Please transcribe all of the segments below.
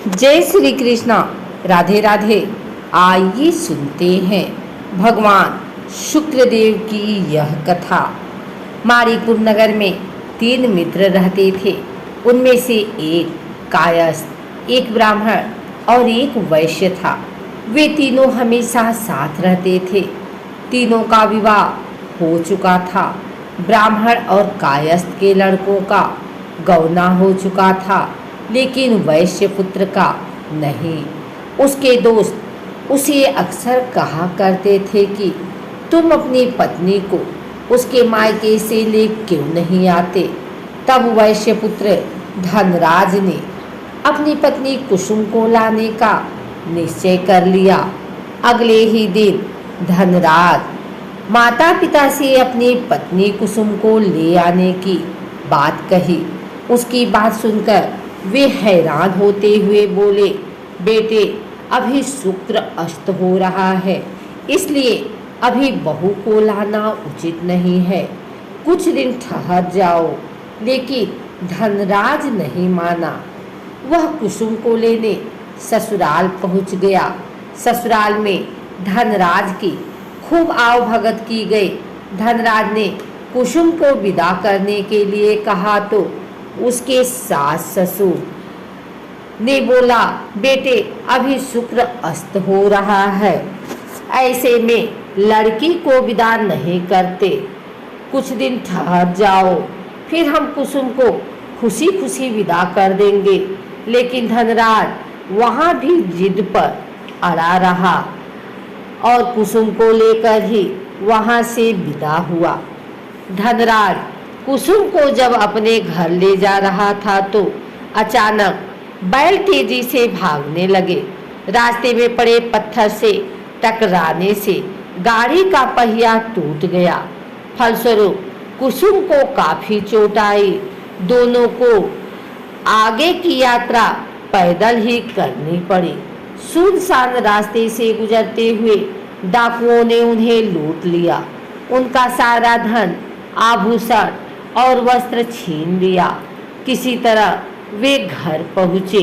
जय श्री कृष्णा। राधे राधे। आइए सुनते हैं भगवान शुक्रदेव की यह कथा। मारीपुर नगर में 3 मित्र रहते थे। उनमें से एक कायस्थ, एक ब्राह्मण और एक वैश्य था। वे तीनों हमेशा साथ रहते थे। तीनों का विवाह हो चुका था। ब्राह्मण और कायस्थ के लड़कों का गौना हो चुका था, लेकिन वैश्य पुत्र का नहीं। उसके दोस्त उसे अक्सर कहा करते थे कि तुम अपनी पत्नी को उसके मायके से ले क्यों नहीं आते। तब वैश्य पुत्र धनराज ने अपनी पत्नी कुसुम को लाने का निश्चय कर लिया। अगले ही दिन धनराज माता पिता से अपनी पत्नी कुसुम को ले आने की बात कही। उसकी बात सुनकर वे हैरान होते हुए बोले, बेटे, अभी शुक्र अस्त हो रहा है, इसलिए अभी बहू को लाना उचित नहीं है। कुछ दिन ठहर जाओ। लेकिन धनराज नहीं माना। वह कुसुम को लेने ससुराल पहुंच गया। ससुराल में धनराज की खूब आवभगत की गई। धनराज ने कुसुम को विदा करने के लिए कहा तो उसके सास ससुर ने बोला, बेटे, अभी शुक्र अस्त हो रहा है, ऐसे में लड़की को विदा नहीं करते। कुछ दिन ठहर जाओ, फिर हम कुसुम को खुशी खुशी विदा कर देंगे। लेकिन धनराज वहाँ भी जिद पर अड़ा रहा और कुसुम को लेकर ही वहाँ से विदा हुआ। धनराज कुसुम को जब अपने घर ले जा रहा था तो अचानक बैल तेजी से भागने लगे। रास्ते में पड़े पत्थर से टकराने से गाड़ी का पहिया टूट गया। फलस्वरूप कुसुम को काफी चोट आई। दोनों को आगे की यात्रा पैदल ही करनी पड़ी। सुनसान रास्ते से गुजरते हुए डाकुओं ने उन्हें लूट लिया। उनका सारा धन, आभूषण और वस्त्र छीन लिया। किसी तरह वे घर पहुँचे।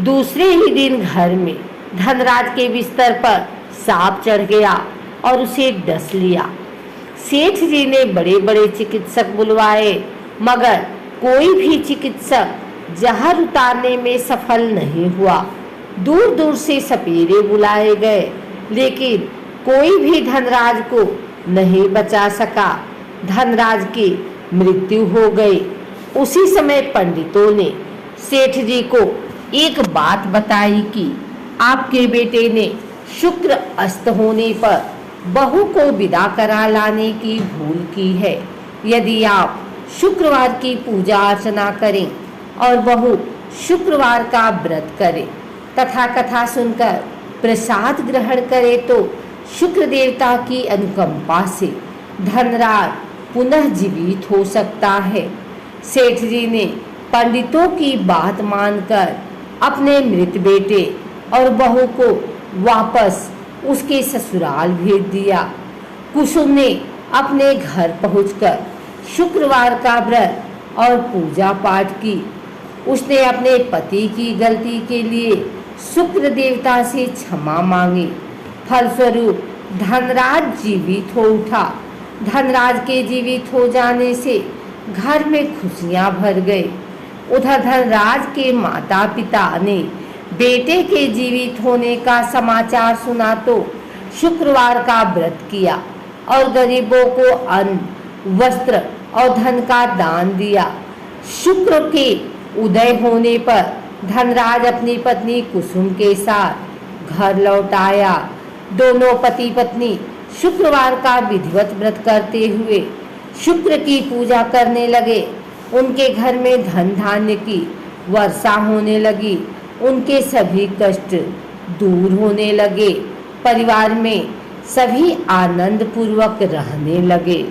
दूसरे ही दिन घर में धनराज के बिस्तर पर सांप चढ़ गया और उसे डस लिया। सेठ जी ने बड़े बड़े चिकित्सक बुलवाए, मगर कोई भी चिकित्सक जहर उतारने में सफल नहीं हुआ। दूर दूर से सपेरे बुलाए गए, लेकिन कोई भी धनराज को नहीं बचा सका। धनराज की मृत्यु हो गई। उसी समय पंडितों ने सेठ जी को एक बात बताई कि आपके बेटे ने शुक्र अस्त होने पर बहू को विदा करा लाने की भूल की है। यदि आप शुक्रवार की पूजा अर्चना करें और बहू शुक्रवार का व्रत करें तथा कथा सुनकर प्रसाद ग्रहण करें तो शुक्र देवता की अनुकंपा से धनराज पुनः जीवित हो सकता है। सेठ जी ने पंडितों की बात मानकर अपने मृत बेटे और बहू को वापस उसके ससुराल भेज दिया। कुसुम ने अपने घर पहुंचकर शुक्रवार का व्रत और पूजा पाठ की। उसने अपने पति की गलती के लिए शुक्र देवता से क्षमा मांगी। फलस्वरूप धनराज जीवित हो उठा। धनराज के जीवित हो जाने से घर में खुशियां भर गई। उधर धनराज के माता पिता ने बेटे के जीवित होने का समाचार सुना तो शुक्रवार का व्रत किया और गरीबों को अन्न, वस्त्र और धन का दान दिया। शुक्र के उदय होने पर धनराज अपनी पत्नी कुसुम के साथ घर लौट आया। दोनों पति पत्नी शुक्रवार का विधिवत व्रत करते हुए शुक्र की पूजा करने लगे। उनके घर में धन धान्य की वर्षा होने लगी। उनके सभी कष्ट दूर होने लगे। परिवार में सभी आनंद पूर्वक रहने लगे।